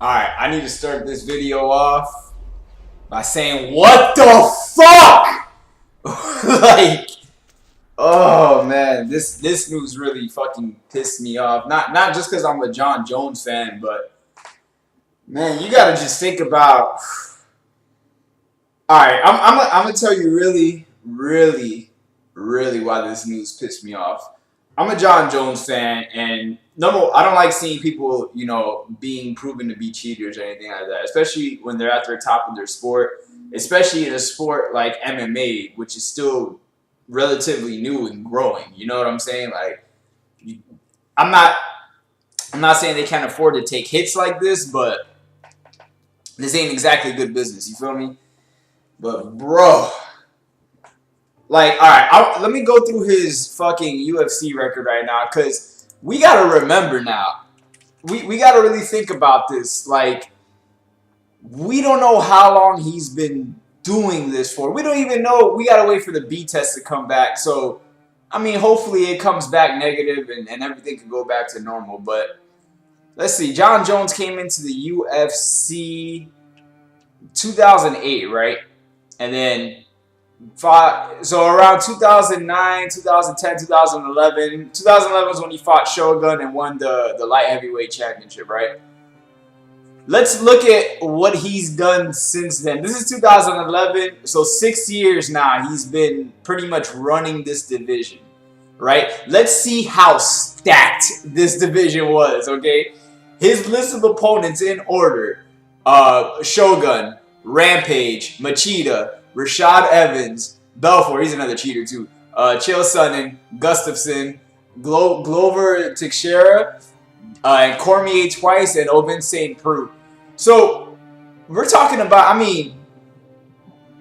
Alright, I need to start this video off by saying, what the fuck? Like, oh man, this news really fucking pissed me off. Not just because I'm a Jon Jones fan, but man, you gotta just think about. Alright, I'm gonna tell you really why this news pissed me off. I'm a Jon Jones fan, and I don't like seeing people, being proven to be cheaters or anything like that, especially when they're at the top of their sport, especially in a sport like MMA, which is still relatively new and growing. You know what I'm saying? Like, I'm not, I'm not saying they can't afford to take hits like this, but this ain't exactly good business. You feel me? But bro. Like, all right, let me go through his fucking UFC record right now, because we got to remember now. We got to really think about this. Like, we don't know how long he's been doing this for. We don't even know. We got to wait for the B test to come back. So, I mean, hopefully it comes back negative and everything can go back to normal. But let's see. Jon Jones came into the UFC 2008, right? And then so around 2009, 2010, 2011. 2011 was when he fought Shogun and won the light heavyweight championship, right? Let's look at what he's done since then. This is 2011, so 6 years now he's been pretty much running this division, right? Let's see how stacked this division was, okay? His list of opponents in order: Shogun, Rampage, Machida, Rashad Evans, Belfort, he's another cheater too. Chael Sonnen, Gustafsson, Glover Teixeira, and Cormier twice, and Ovin St. Preux. So we're talking about, I mean,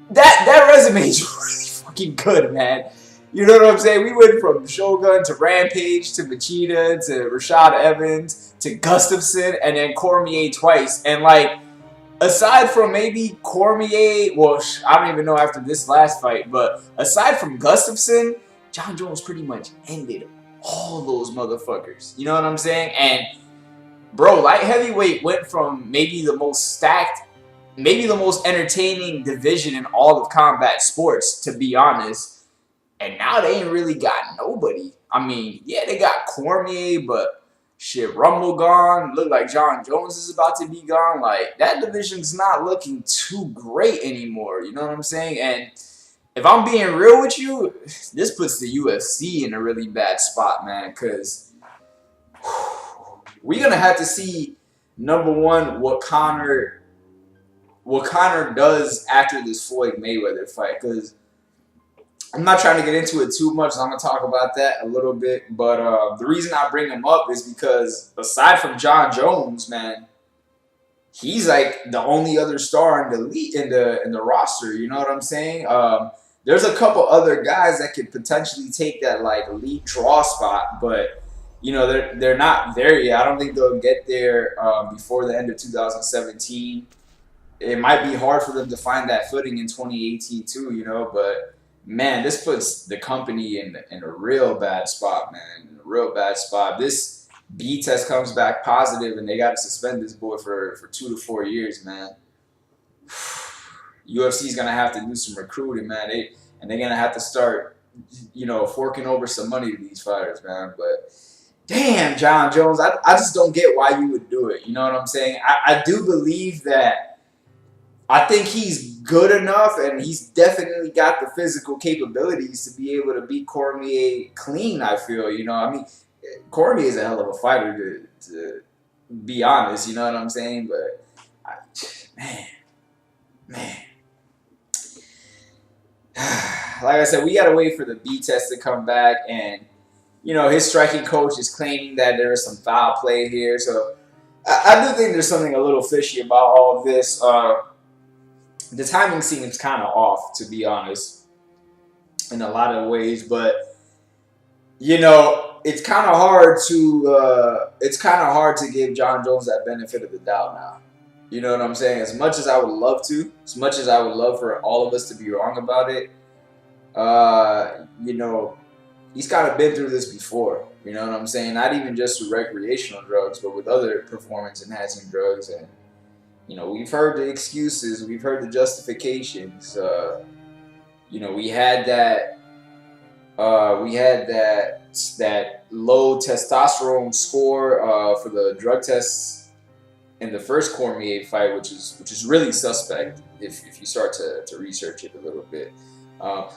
that resume is really fucking good, man. You know what I'm saying? We went from Shogun to Rampage to Machida to Rashad Evans to Gustafsson and then Cormier twice. And like, aside from maybe Cormier, well, I don't even know after this last fight, but aside from Gustafsson, Jon Jones pretty much ended all those motherfuckers. You know what I'm saying? And, bro, light heavyweight went from maybe the most stacked, maybe the most entertaining division in all of combat sports, to be honest. And now they ain't really got nobody. I mean, yeah, they got Cormier, but shit, Rumble gone. Look like Jon Jones is about to be gone. Like, that division's not looking too great anymore. You know what I'm saying? And if I'm being real with you, this puts the UFC in a really bad spot, man. Because we're gonna have to see, number one, what Conor does after this Floyd Mayweather fight. Because I'm not trying to get into it too much, so I'm going to talk about that a little bit. But the reason I bring him up is because aside from Jon Jones, man, he's like the only other star in the roster. You know what I'm saying? There's a couple other guys that could potentially take that like elite draw spot, but they're not there yet. I don't think they'll get there before the end of 2017. It might be hard for them to find that footing in 2018 too, but man, this puts the company in a real bad spot, man. In a real bad spot. This B test comes back positive, and they got to suspend this boy for 2 to 4 years, man. UFC's gonna have to do some recruiting, man. They're gonna have to start, forking over some money to these fighters, man. But damn, Jon Jones, I just don't get why you would do it. You know what I'm saying? I do believe that. I think he's good enough, and he's definitely got the physical capabilities to be able to beat Cormier clean, I feel. I mean, Cormier is a hell of a fighter, to be honest. You know what I'm saying? But, man. Like I said, we got to wait for the B test to come back, and, his striking coach is claiming that there is some foul play here. So, I do think there's something a little fishy about all of this. The timing seems kind of off, to be honest, in a lot of ways. But it's kind of hard to give Jon Jones that benefit of the doubt now. You know what I'm saying? As much as I would love to, as much as I would love for all of us to be wrong about it, he's kind of been through this before. You know what I'm saying? Not even just with recreational drugs, but with other performance-enhancing drugs. And we've heard the excuses, we've heard the justifications. We had that, that low testosterone score for the drug tests in the first Cormier fight, which is really suspect if you start to research it a little bit.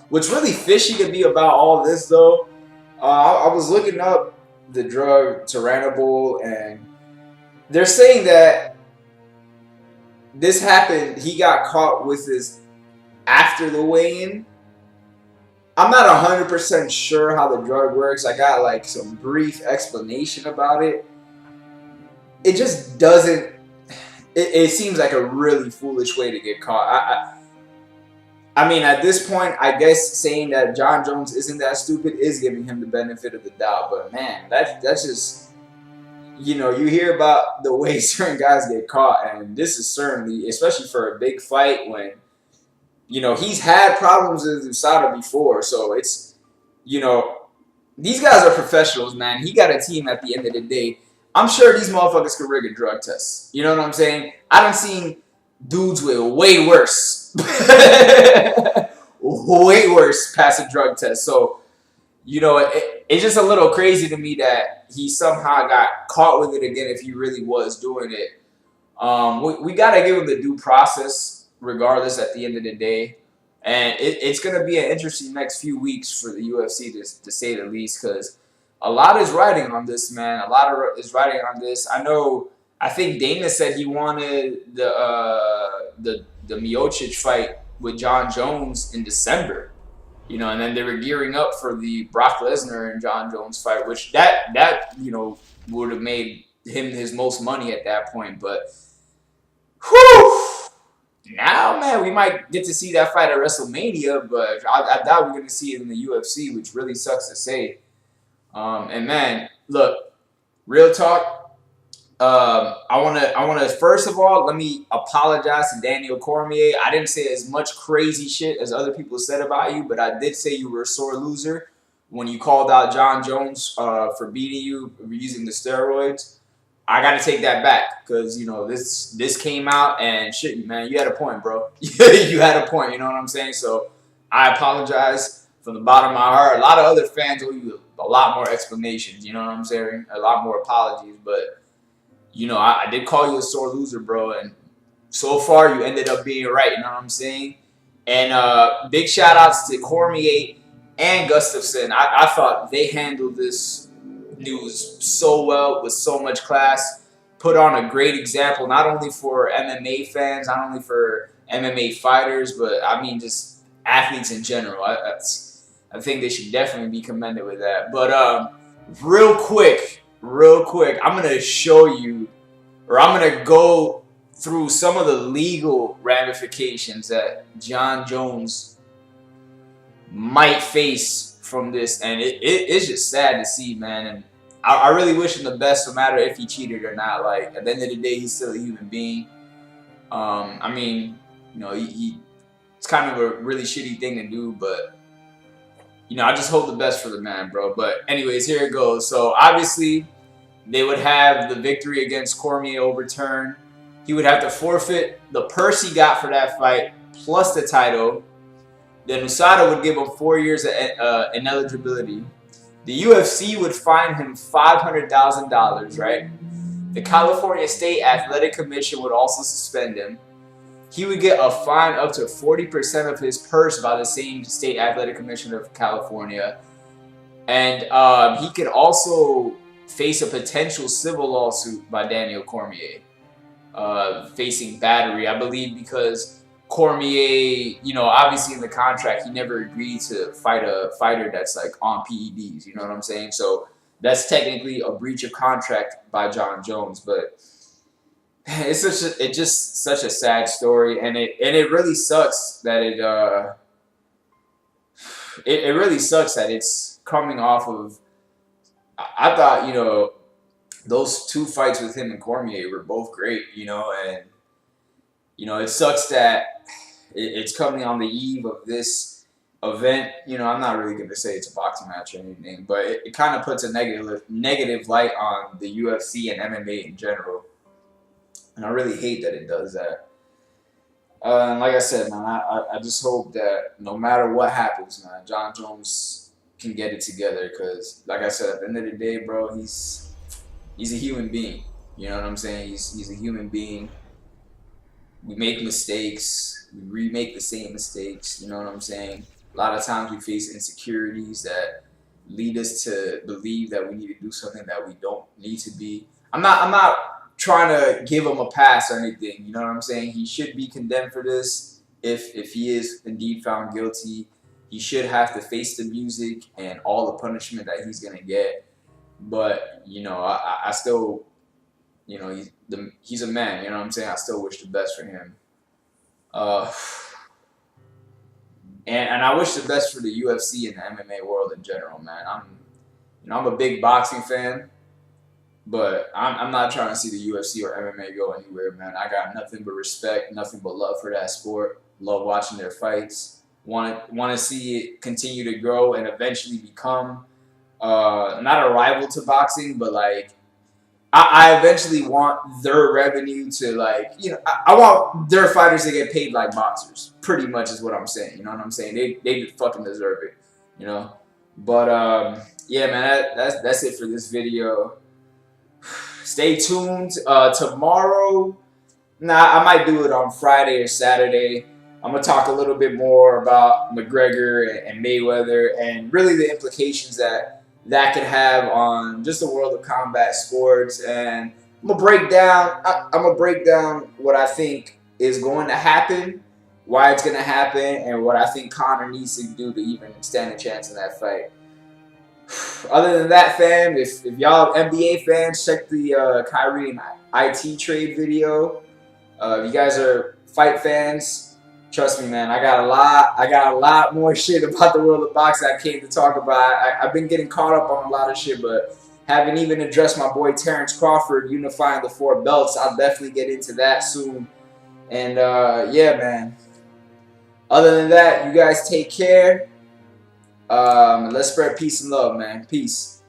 What's really fishy to me about all this, though, I was looking up the drug Turinabol, and they're saying that this happened. He got caught with this after the weigh-in. I'm not 100% sure how the drug works. I got like some brief explanation about it. It just doesn't. It seems like a really foolish way to get caught. I mean, at this point, I guess saying that Jon Jones isn't that stupid is giving him the benefit of the doubt. But man, that's just, you hear about the way certain guys get caught, and this is certainly, especially for a big fight when, he's had problems with USADA before. So it's, these guys are professionals, man. He got a team at the end of the day. I'm sure these motherfuckers could rig a drug test. You know what I'm saying? I done seen dudes with way worse, way worse pass a drug test. So, it's just a little crazy to me that he somehow got caught with it again if he really was doing it. We got to give him the due process regardless at the end of the day. And it's going to be an interesting next few weeks for the UFC to say the least, because a lot is riding on this, man. A lot is riding on this. I think Dana said he wanted the Miocic fight with Jon Jones in December, and then they were gearing up for the Brock Lesnar and Jon Jones fight, which that would have made him his most money at that point. But whew, now, man, we might get to see that fight at WrestleMania, but I doubt we're going to see it in the UFC, which really sucks to say. And man, look, real talk. I wanna first of all, let me apologize to Daniel Cormier. I didn't say as much crazy shit as other people said about you, but I did say you were a sore loser when you called out Jon Jones for beating you using the steroids. I gotta take that back, because this came out and shit, man. You had a point, bro. You had a point. You know what I'm saying? So I apologize from the bottom of my heart. A lot of other fans owe you a lot more explanations. You know what I'm saying? A lot more apologies, but I did call you a sore loser, bro. And so far, you ended up being right. You know what I'm saying? And big shout outs to Cormier and Gustafsson. I thought they handled this news so well, with so much class, put on a great example, not only for MMA fans, not only for MMA fighters, but I mean just athletes in general. I think they should definitely be commended with that. But real quick, I'm gonna show you, or I'm gonna go through some of the legal ramifications that Jon Jones might face from this, and it's just sad to see, man. And I really wish him the best, no matter if he cheated or not. Like, at the end of the day, he's still a human being. I mean, it's kind of a really shitty thing to do, but I just hope the best for the man, bro. But anyways, here it goes. So obviously, they would have the victory against Cormier overturned. He would have to forfeit the purse he got for that fight plus the title. Then USADA would give him 4 years of ineligibility. The UFC would fine him $500,000, right? The California State Athletic Commission would also suspend him. He would get a fine up to 40% of his purse by the same State Athletic Commission of California. And he could also face a potential civil lawsuit by Daniel Cormier, facing battery, I believe, because Cormier, obviously in the contract, he never agreed to fight a fighter that's like on PEDs. You know what I'm saying? So that's technically a breach of contract by Jon Jones. But it's just such a sad story, and it really sucks that it really sucks that it's coming off of. I thought those two fights with him and Cormier were both great, and it sucks that it's coming on the eve of this event. I'm not really going to say it's a boxing match or anything, but it kind of puts a negative light on the UFC and MMA in general. and I really hate that it does that. And like I said, man, I just hope that no matter what happens, man, Jon Jones can get it together. Because, like I said, at the end of the day, bro, he's a human being. You know what I'm saying? He's a human being. We make mistakes. We remake the same mistakes. You know what I'm saying? A lot of times we face insecurities that lead us to believe that we need to do something that we don't need to be. I'm not trying to give him a pass or anything. You know what I'm saying? He should be condemned for this. If he is indeed found guilty, he should have to face the music and all the punishment that he's gonna get. But you know, I still, you know, he's a man. You know what I'm saying? I still wish the best for him. Uh, and I wish the best for the UFC and the MMA world in general, man. I'm a big boxing fan, but I'm not trying to see the UFC or MMA go anywhere, man. I got nothing but respect, nothing but love for that sport. Love watching their fights. Want to see it continue to grow and eventually become not a rival to boxing, but like I eventually want their revenue to, like, you know, I want their fighters to get paid like boxers. Pretty much is what I'm saying. You know what I'm saying? They fucking deserve it. You know. But yeah, man, that's it for this video. Stay tuned. Tomorrow, I might do it on Friday or Saturday. I'm gonna talk a little bit more about McGregor and Mayweather and really the implications that could have on just the world of combat sports. And I'm gonna break down what I think is going to happen, why it's gonna happen, and what I think Conor needs to do to even stand a chance in that fight. Other than that, fam, if y'all NBA fans, check the Kyrie and IT trade video. If you guys are fight fans, trust me, man, I got a lot more shit about the world of boxing I came to talk about. I've been getting caught up on a lot of shit, but haven't even addressed my boy Terrence Crawford unifying the 4 belts. I'll definitely get into that soon. And yeah, man. Other than that, you guys take care. Let's spread peace and love, man. Peace.